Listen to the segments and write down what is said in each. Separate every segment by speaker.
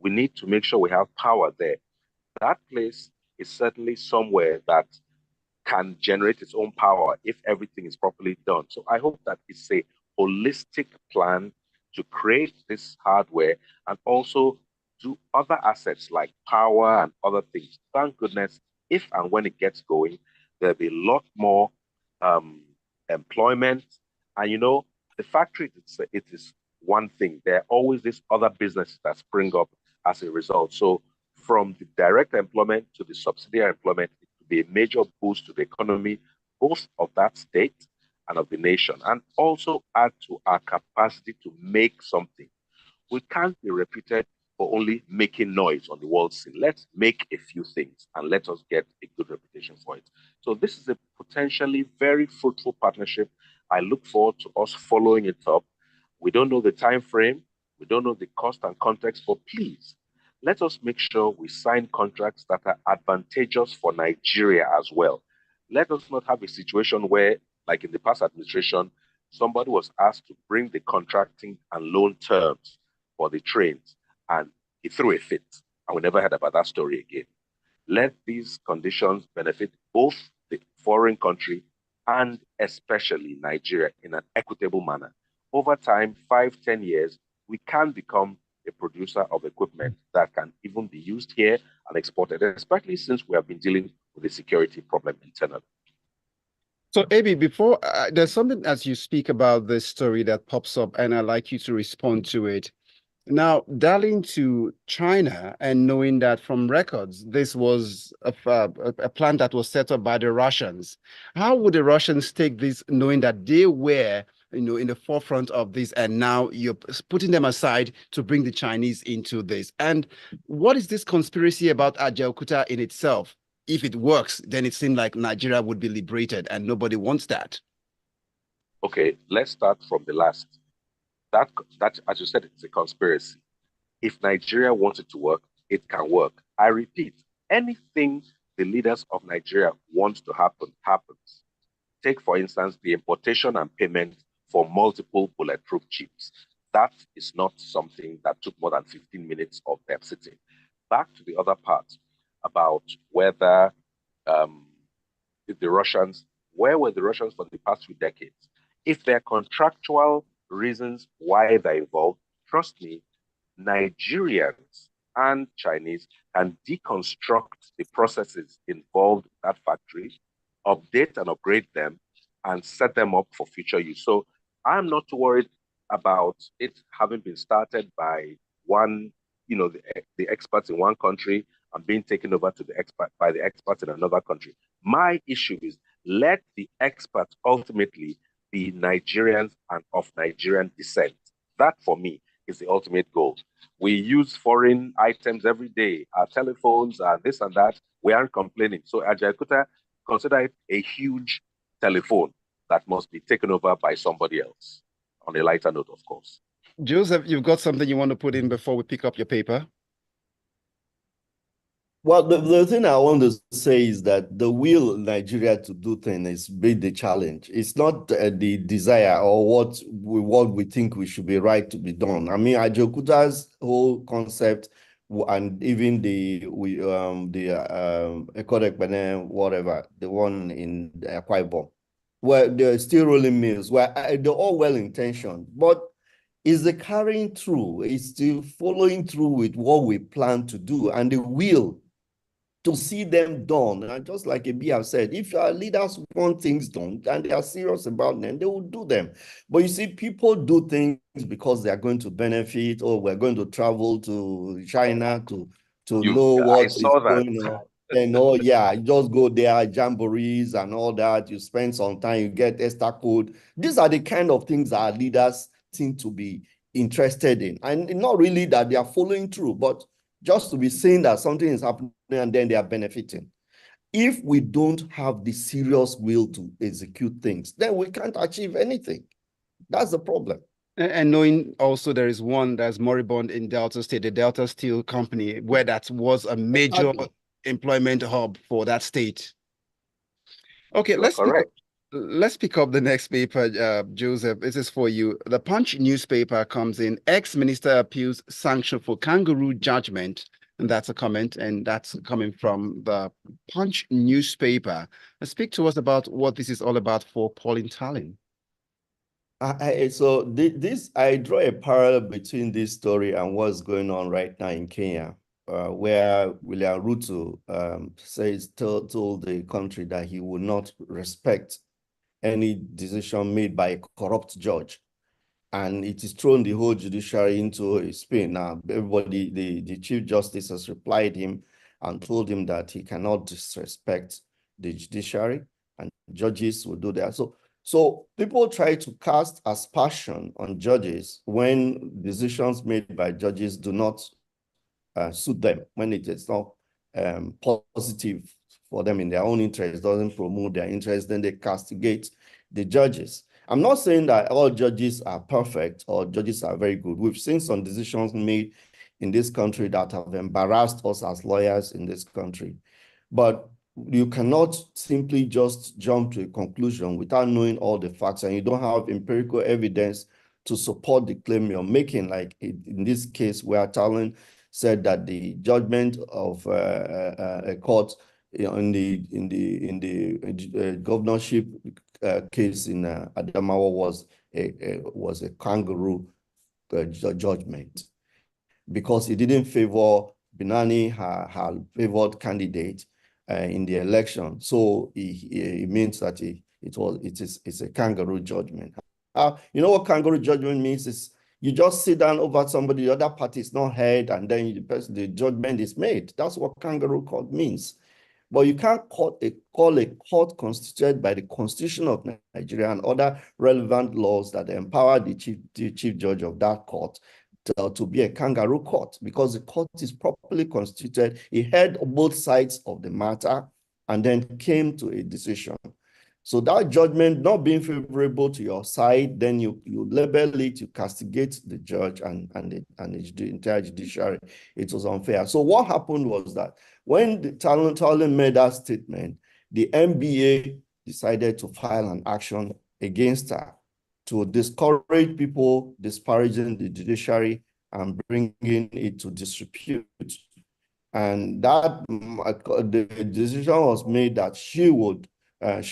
Speaker 1: we need to make sure we have power there. That place is certainly somewhere that can generate its own power if everything is properly done. So I hope that it's a holistic plan to create this hardware and also do other assets like power and other things. Thank goodness, if and when it gets going, there'll be a lot more employment. And the factory, it is one thing. There are always these other businesses that spring up as a result. So from the direct employment to the subsidiary employment, it could be a major boost to the economy, both of that state and of the nation, and also add to our capacity to make something. We can't be reputed for only making noise on the world scene. Let's make a few things and let us get a good reputation for it. So this is a potentially very fruitful partnership. I look forward to us following it up. We don't know the time frame. We don't know the cost and context, but please, let us make sure we sign contracts that are advantageous for Nigeria as well. Let us not have a situation where, like in the past administration, somebody was asked to bring the contracting and loan terms for the trains, and he threw a fit, and we never heard about that story again. Let these conditions benefit both the foreign country and especially Nigeria in an equitable manner. Over time, 5, 10 years, we can become a producer of equipment that can even be used here and exported, especially since we have been dealing with a security problem internally.
Speaker 2: So, Abi, before there's something as you speak about this story that pops up, and I'd like you to respond to it. Now, dialing to China and knowing that from records, this was a plan that was set up by the Russians. How would the Russians take this, knowing that they were, in the forefront of this, and now you're putting them aside to bring the Chinese into this? And what is this conspiracy about Ajaokuta in itself? If it works, then it seems like Nigeria would be liberated, and nobody wants that.
Speaker 1: Okay, let's start from the last. That, as you said, it's a conspiracy. If Nigeria wants it to work, it can work. I repeat, anything the leaders of Nigeria want to happen, happens. Take, for instance, the importation and payment for multiple bulletproof chips. That is not something that took more than 15 minutes of them sitting. Back to the other part about whether the Russians, where were the Russians for the past few decades? If they're contractual reasons why they're involved, trust me, Nigerians and Chinese can deconstruct the processes involved in that factory, update and upgrade them, and set them up for future use. So I'm not worried about it having been started by one, the experts in one country and being taken over to by the experts in another country. My issue is let the experts ultimately be Nigerians and of Nigerian descent. That, for me, is the ultimate goal. We use foreign items every day, our telephones, this and that. We aren't complaining. So Ajaokuta, consider it a huge telephone that must be taken over by somebody else. On a lighter note, of course.
Speaker 2: Joseph, you've got something you want to put in before we pick up your paper?
Speaker 3: Well, the thing I want to say is that the will of Nigeria to do things is big the challenge. It's not the desire or what we think we should be right to be done. I mean, Ajaokuta's whole concept and even the Ekodek Benin, whatever, the one in Akwa Ibom, where they're still rolling mills, where they're all well-intentioned, but is the carrying through, is still following through with what we plan to do and the will to see them done. And just like Abi have said, if our leaders want things done and they are serious about them, they will do them. But you see, people do things because they are going to benefit, or we're going to travel to China to know what is going on. And yeah, you just go there, jamborees and all that. You spend some time, you get extra code. These are the kind of things our leaders seem to be interested in. And not really that they are following through, but just to be saying that something is happening and then they are benefiting. If we don't have the serious will to execute things, then we can't achieve anything. That's the problem.
Speaker 2: And knowing also there is one that's moribund in Delta State, the Delta Steel Company, where that was a major employment hub for that state. Okay, let's Let's pick up the next paper, Joseph. This is for you. The Punch newspaper comes in. Ex-minister appeals sanction for kangaroo judgment. And that's a comment, and that's coming from the Punch newspaper. Speak to us about what this is all about for Pauline Tallinn.
Speaker 3: I draw a parallel between this story and what's going on right now in Kenya, where William Ruto told the country that he would not respect any decision made by a corrupt judge. And it is thrown the whole judiciary into a spin. Now, everybody, the Chief Justice has replied him and told him that he cannot disrespect the judiciary, and judges will do that. So people try to cast aspersion on judges when decisions made by judges do not suit them, when it is not positive for them in their own interest, doesn't promote their interest, then they castigate the judges. I'm not saying that all judges are perfect or judges are very good. We've seen some decisions made in this country that have embarrassed us as lawyers in this country. But you cannot simply just jump to a conclusion without knowing all the facts, and you don't have empirical evidence to support the claim you're making. Like in this case where Tallinn said that the judgment of a court in the governorship case in Adamawa was a kangaroo judgment, because it didn't favor Binani, her favored candidate in the election. So it means that it's a kangaroo judgment. You know what kangaroo judgment means? Is you just sit down over somebody, the other party is not heard, and then the judgment is made. That's what kangaroo court means. But you can't call a court constituted by the Constitution of Nigeria and other relevant laws that empower the chief judge of that court to be a kangaroo court, because the court is properly constituted. It heard both sides of the matter and then came to a decision. So that judgment not being favorable to your side, then you label it, you castigate the judge and the entire judiciary. It was unfair. So what happened was that when the Tallinn made that statement, the NBA decided to file an action against her to discourage people disparaging the judiciary and bringing it to disrepute. And that the decision was made that she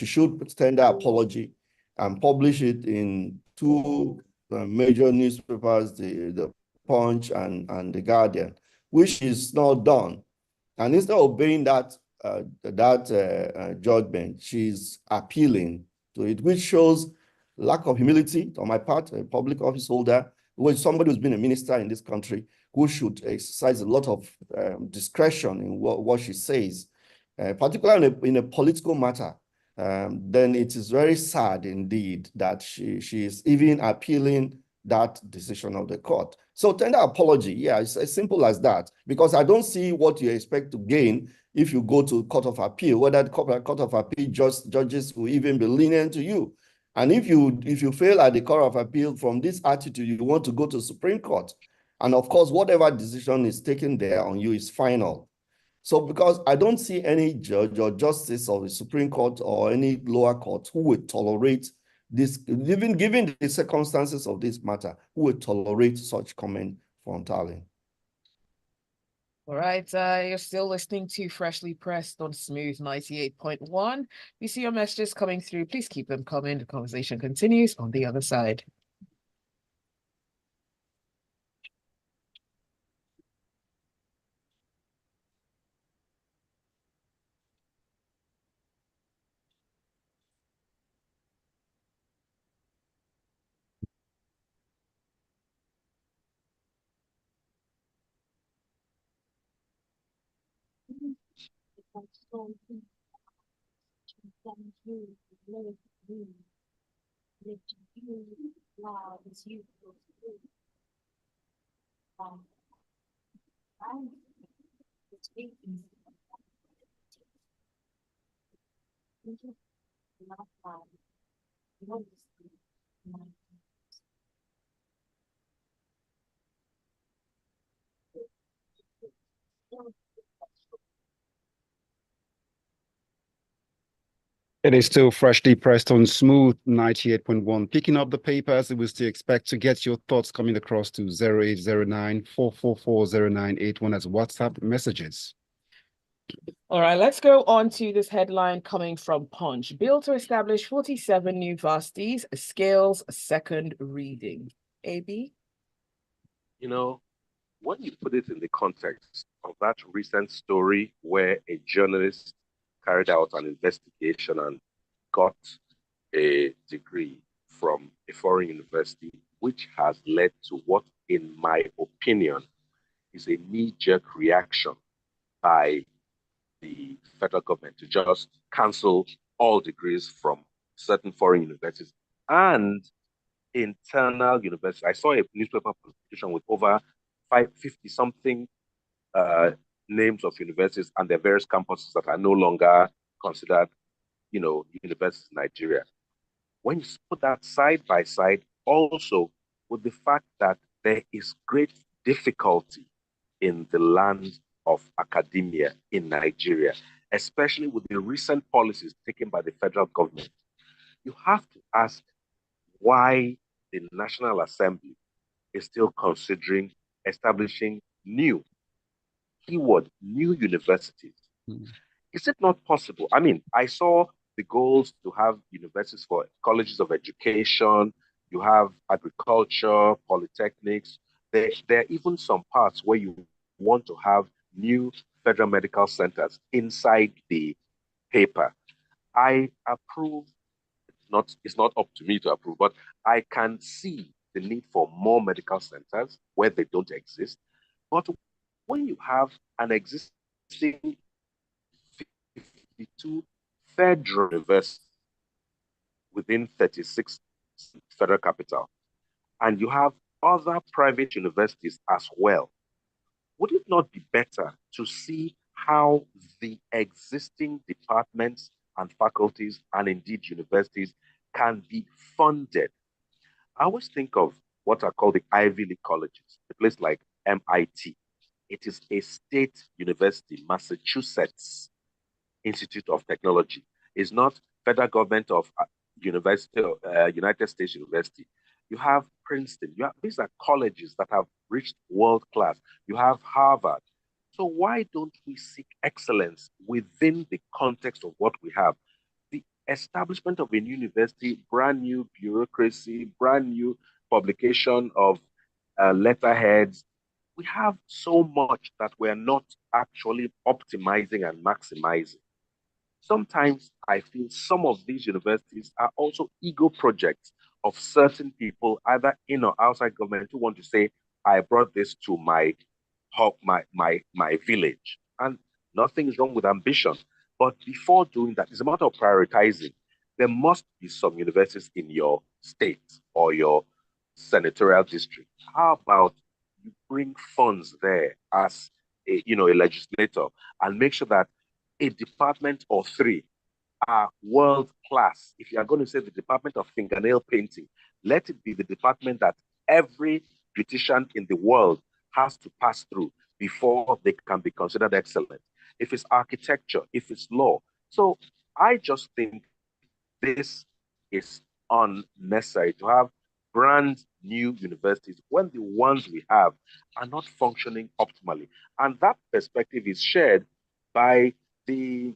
Speaker 3: should tender apology and publish it in two major newspapers, the Punch and the Guardian, which is not done. And instead of obeying that judgment, she's appealing to it, which shows lack of humility on my part, a public office holder, who somebody who's been a minister in this country, who should exercise a lot of discretion in what she says, particularly in a political matter. Then it is very sad indeed that she is even appealing that decision of the court. So tender apology, yeah, it's as simple as that, because I don't see what you expect to gain if you go to Court of Appeal, whether the Court of Appeal judges will even be lenient to you. And if you fail at the Court of Appeal from this attitude, you want to go to Supreme Court. And of course, whatever decision is taken there on you is final. So because I don't see any judge or justice of the Supreme Court or any lower court who would tolerate this, even given the circumstances of this matter, who would tolerate such comment from Tallinn.
Speaker 4: All right, you're still listening to Freshly Pressed on Smooth 98.1. We see your messages coming through. Please keep them coming. The conversation continues on the other side.
Speaker 2: It is still freshly pressed on Smooth 98.1. Picking up the papers, we still expect to get your thoughts coming across to 0809-444-0981 as WhatsApp messages.
Speaker 4: All right, let's go on to this headline coming from Punch. Bill to establish 47 new varsities, scales second reading. AB?
Speaker 1: You know, when you put it in the context of that recent story where a journalist carried out an investigation and got a degree from a foreign university, which has led to what, in my opinion, is a knee-jerk reaction by the federal government to just cancel all degrees from certain foreign universities and internal universities. I saw a newspaper publication with over 550 something names of universities and their various campuses that are no longer considered, universities in Nigeria. When you put that side by side, also with the fact that there is great difficulty in the land of academia in Nigeria, especially with the recent policies taken by the federal government, you have to ask why the National Assembly is still considering establishing new universities.
Speaker 2: Mm.
Speaker 1: Is it not possible? I mean, I saw the goals to have universities for colleges of education, you have agriculture, polytechnics. There are even some parts where you want to have new federal medical centers inside the paper. I approve, it's not up to me to approve, but I can see the need for more medical centers where they don't exist. But when you have an existing 52 federal universities within 36 federal capital, and you have other private universities as well, would it not be better to see how the existing departments and faculties and indeed universities can be funded? I always think of what are called the Ivy League colleges, a place like MIT. It is a state university, Massachusetts Institute of Technology. It's not federal government of United States University. You have Princeton. These are colleges that have reached world class. You have Harvard. So why don't we seek excellence within the context of what we have? The establishment of a new university, brand new bureaucracy, brand new publication of letterheads. We have so much that we're not actually optimizing and maximizing. Sometimes I feel some of these universities are also ego projects of certain people, either in or outside government, who want to say, I brought this to my village. And nothing is wrong with ambition. But before doing that, it's a matter of prioritizing. There must be some universities in your state or your senatorial district. How about you bring funds there as a legislator and make sure that a department or three are world class. If you are going to say the department of fingernail painting, let it be the department that every beautician in the world has to pass through before they can be considered excellent. If it's architecture, if it's law. So I just think this is unnecessary to have brand new universities when the ones we have are not functioning optimally. And that perspective is shared by the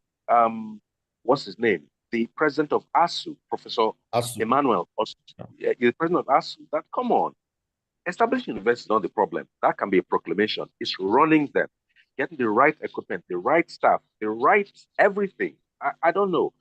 Speaker 1: what's his name? The president of ASU, Professor Emmanuel, the president of ASU. That come on, establishing universities is not the problem. That can be a proclamation. It's running them, getting the right equipment, the right staff, the right everything. I don't know.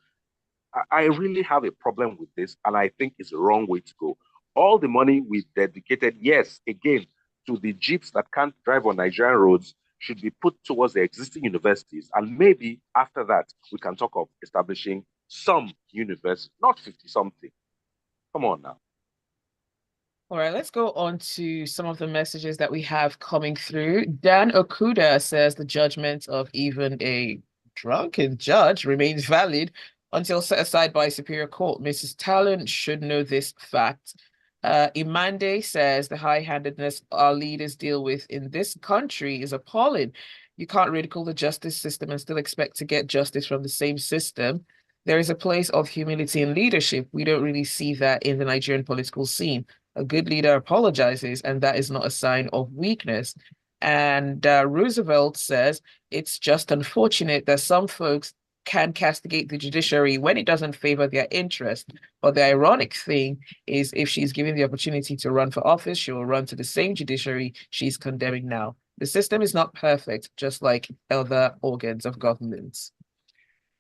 Speaker 1: I really have a problem with this, and I think it's the wrong way to go. All the money we dedicated, yes, again, to the jeeps that can't drive on Nigerian roads should be put towards the existing universities. And maybe after that, we can talk of establishing some universities, not 50 something. Come on now.
Speaker 4: All right, let's go on to some of the messages that we have coming through. Dan Okuda says the judgment of even a drunken judge remains valid until set aside by Superior Court. Mrs. Talon should know this fact. Imande says the high-handedness our leaders deal with in this country is appalling. You can't ridicule the justice system and still expect to get justice from the same system. There is a place of humility in leadership. We don't really see that in the Nigerian political scene. A good leader apologizes, and that is not a sign of weakness. And Roosevelt says it's just unfortunate that some folks can castigate the judiciary when it doesn't favor their interest. But the ironic thing is, if she's given the opportunity to run for office, she will run to the same judiciary she's condemning now. The system is not perfect, just like other organs of government.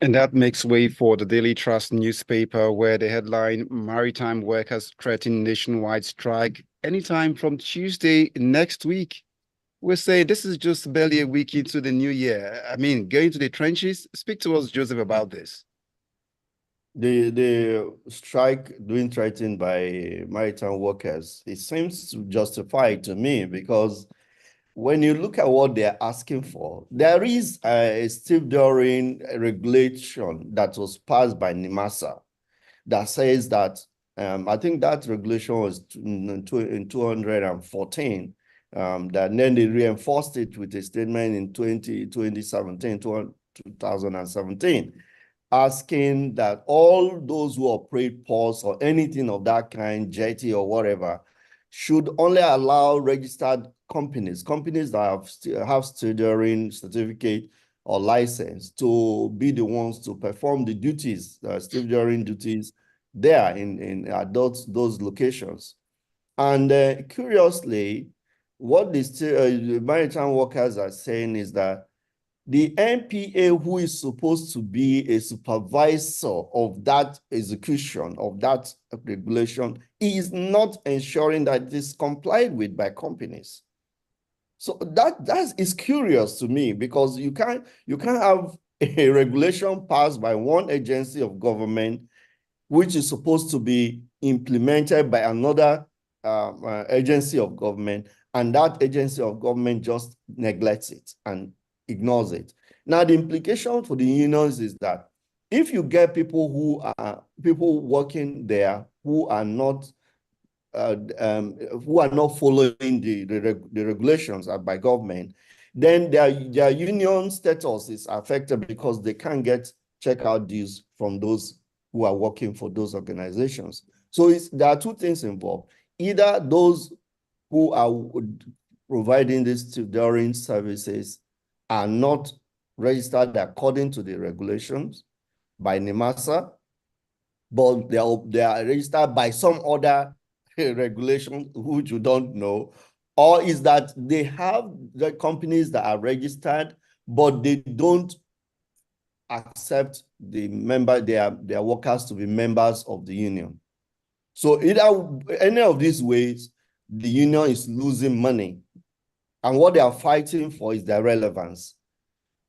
Speaker 2: And that makes way for the Daily Trust newspaper, where the headline, Maritime Workers Threaten Nationwide Strike anytime from Tuesday next week. We're saying this is just barely a week into the new year. I mean, going to the trenches. Speak to us, Joseph, about this.
Speaker 3: The strike being threatened by maritime workers, it seems justified to me, because when you look at what they're asking for, there is a stevedoring regulation that was passed by NIMASA that says that, I think that regulation was in 2014, that then they reinforced it with a statement in 2017, asking that all those who operate ports or anything of that kind, jetty or whatever, should only allow registered companies that have stevedoring certificate or license to be the ones to perform the duties, stevedoring duties there in those locations. And curiously, what the maritime workers are saying is that the NPA, who is supposed to be a supervisor of that execution of that regulation, is not ensuring that it is complied with by companies. So that is curious to me, because you can't have a regulation passed by one agency of government, which is supposed to be implemented by another agency of government, and that agency of government just neglects it and ignores it. Now, the implication for the unions is that if you get people working there who are not following the regulations by government, then their union status is affected, because they can't get checkout dues from those who are working for those organizations. So there are two things involved. Either those who are providing these tutoring services are not registered according to the regulations by NIMASA, but they are registered by some other regulation which you don't know, or is that they have the companies that are registered, but they don't accept their workers to be members of the union. So either any of these ways, the union is losing money, and what they are fighting for is their relevance.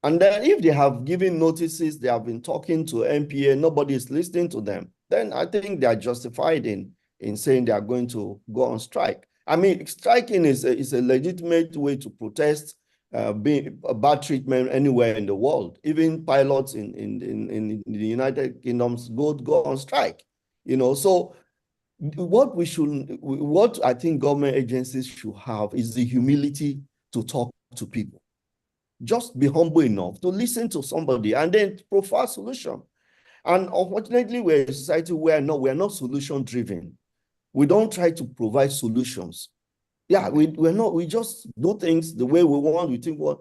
Speaker 3: And then if they have given notices, they have been talking to NPA, nobody is listening to them, then I think they are justified in saying they are going to go on strike. I mean, striking is a legitimate way to protest being bad treatment anywhere in the world. Even pilots in the United Kingdoms go on strike. So what I think government agencies should have is the humility to talk to people. Just be humble enough to listen to somebody and then provide a solution. And unfortunately, we're a society where we're not solution driven. We don't try to provide solutions. Yeah, we just do things the way we want. We think but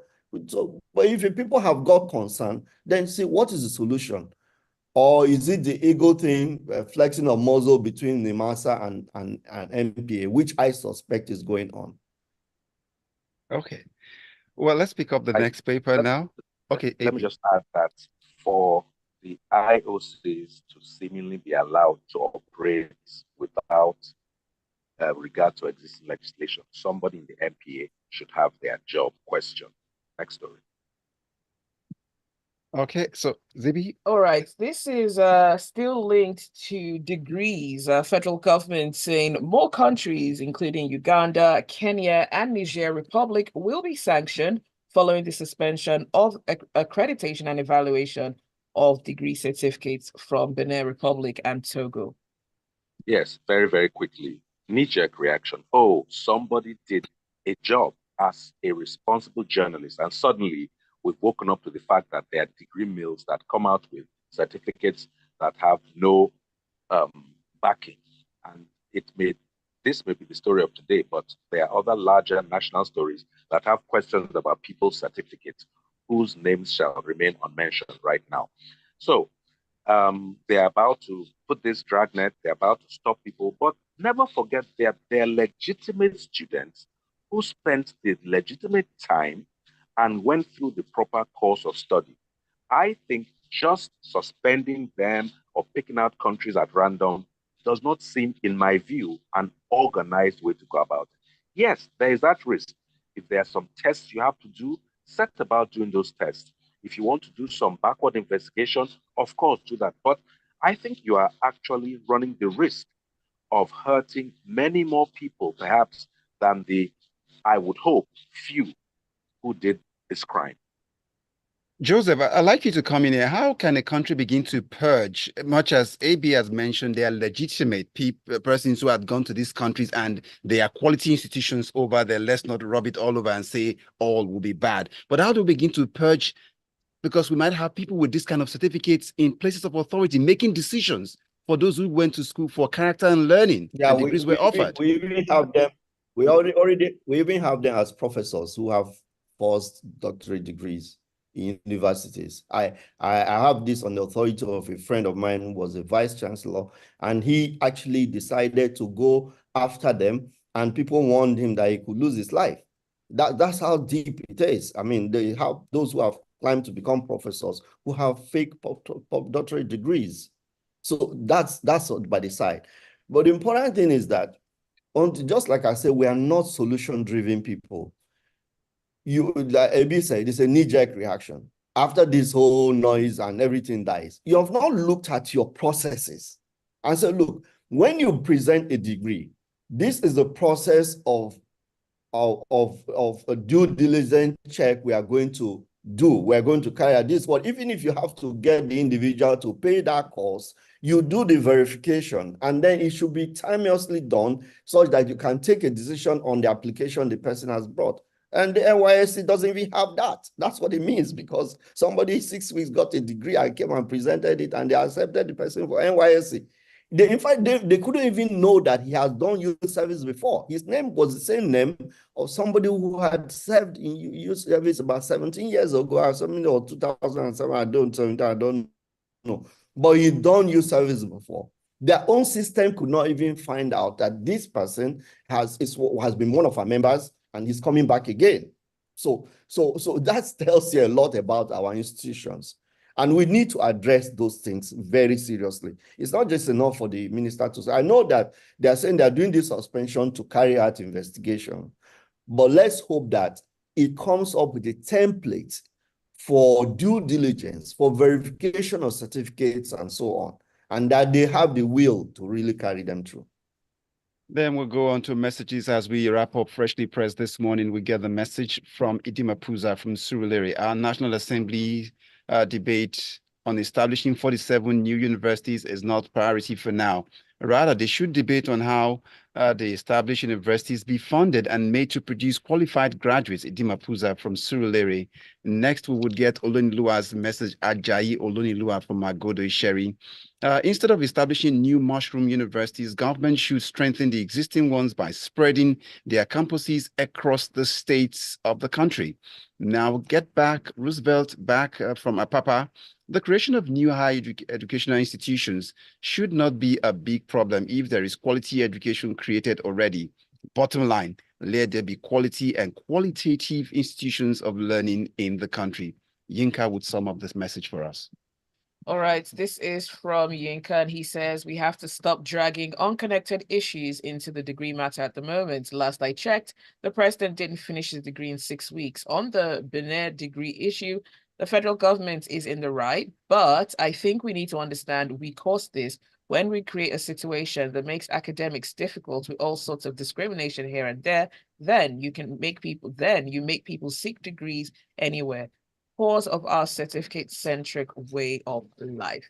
Speaker 3: if people have got concern, then see what is the solution. Or is it the ego thing, flexing of muscle between NIMASA and NPA, which I suspect is going on?
Speaker 2: Okay. Well, let's pick up the next paper now. Okay.
Speaker 1: Let me just add that for the IOCs to seemingly be allowed to operate without regard to existing legislation, somebody in the NPA should have their job questioned. Next story.
Speaker 2: Okay, so Zibby.
Speaker 4: All right, this is still linked to degrees. Federal government saying more countries, including Uganda, Kenya, and Niger Republic, will be sanctioned following the suspension of accreditation and evaluation of degree certificates from Benin Republic and Togo.
Speaker 1: Yes, very, very quickly. Knee-jerk reaction. Oh, somebody did a job as a responsible journalist, and suddenly we've woken up to the fact that there are degree mills that come out with certificates that have no backing. And this may be the story of today, but there are other larger national stories that have questions about people's certificates whose names shall remain unmentioned right now. So they're about to put this dragnet, they're about to stop people, but never forget that they're legitimate students who spent the legitimate time and went through the proper course of study. I think just suspending them or picking out countries at random does not seem, in my view, an organized way to go about it. Yes, there is that risk. If there are some tests you have to do, set about doing those tests. If you want to do some backward investigation, of course, do that. But I think you are actually running the risk of hurting many more people, perhaps, than the, I would hope, few who did this crime.
Speaker 2: Joseph, I'd like you to come in here. How can a country begin to purge, much as AB has mentioned, they are legitimate persons who have gone to these countries and they are quality institutions over there. Let's not rub it all over and say all will be bad. But how do we begin to purge? Because we might have people with this kind of certificates in places of authority making decisions for those who went to school for character and learning.
Speaker 3: Yeah,
Speaker 2: and degrees were offered.
Speaker 3: We even have them. We even have them as professors who have postdoctorate degrees in universities. I have this on the authority of a friend of mine who was a vice chancellor, and he actually decided to go after them, and people warned him that he could lose his life. That's how deep it is. I mean, they have those who have climbed to become professors who have fake doctorate degrees. So that's by the side. But the important thing is that, just like I said, we are not solution-driven people. Like AB said, it's a knee-jerk reaction. After this whole noise and everything dies, you have not looked at your processes and said, look, when you present a degree, this is the process of a due diligence check we are going to do. We're going to carry out this one. Even if you have to get the individual to pay that cost, you do the verification, and then it should be timeously done so that you can take a decision on the application the person has brought. And the NYSC doesn't even have that. That's what it means, because somebody 6 weeks got a degree and came and presented it, and they accepted the person for NYSC. In fact, they couldn't even know that he has done youth service before. His name was the same name of somebody who had served in youth service about 17 years ago or something, or 2007, I don't know. But he done youth service before. Their own system could not even find out that this person has been one of our members and he's coming back again. So that tells you a lot about our institutions. And we need to address those things very seriously. It's not just enough for the minister to say, I know that they are saying they're doing this suspension to carry out investigation, but let's hope that it comes up with a template for due diligence, for verification of certificates and so on, and that they have the will to really carry them through.
Speaker 2: Then we'll go on to messages as we wrap up Freshly Pressed this morning. We get the message from Idima Puza from Surulere. Our National Assembly debate on establishing 47 new universities is not priority for now. Rather, they should debate on how the established universities be funded and made to produce qualified graduates. Idima Puza from Surulere. Next, we would get Oloniluwa's message, Ajayi Oloniluwa from Magodo Isheri. Instead of establishing new mushroom universities, government should strengthen the existing ones by spreading their campuses across the states of the country. Now, get back, Roosevelt back from Apapa. The creation of new higher educational institutions should not be a big problem if there is quality education created already. Bottom line, let there be quality and qualitative institutions of learning in the country. Yinka would sum up this message for us.
Speaker 4: All right, this is from Yinka, and he says, we have to stop dragging unconnected issues into the degree matter at the moment. Last I checked, the president didn't finish his degree in 6 weeks. On the Benin degree issue, the federal government is in the right, but I think we need to understand we caused this when we create a situation that makes academics difficult with all sorts of discrimination here and there. Then you make people seek degrees anywhere. Cause of our certificate-centric way of life.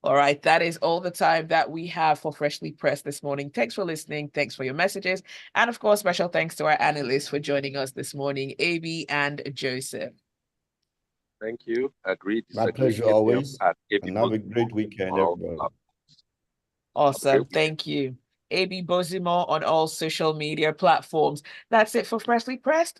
Speaker 4: All right, that is all the time that we have for Freshly Pressed this morning. Thanks for listening. Thanks for your messages. And of course, special thanks to our analysts for joining us this morning, AB and Joseph.
Speaker 1: Thank you. Agreed.
Speaker 3: My pleasure
Speaker 1: Hit me up
Speaker 3: always.
Speaker 1: at AB
Speaker 3: And have a
Speaker 1: Bozimo
Speaker 3: great weekend,
Speaker 1: on all
Speaker 3: everybody.
Speaker 1: platforms.
Speaker 4: Awesome. Thank you. AB Bozimo on all social media platforms. That's it for Freshly Pressed.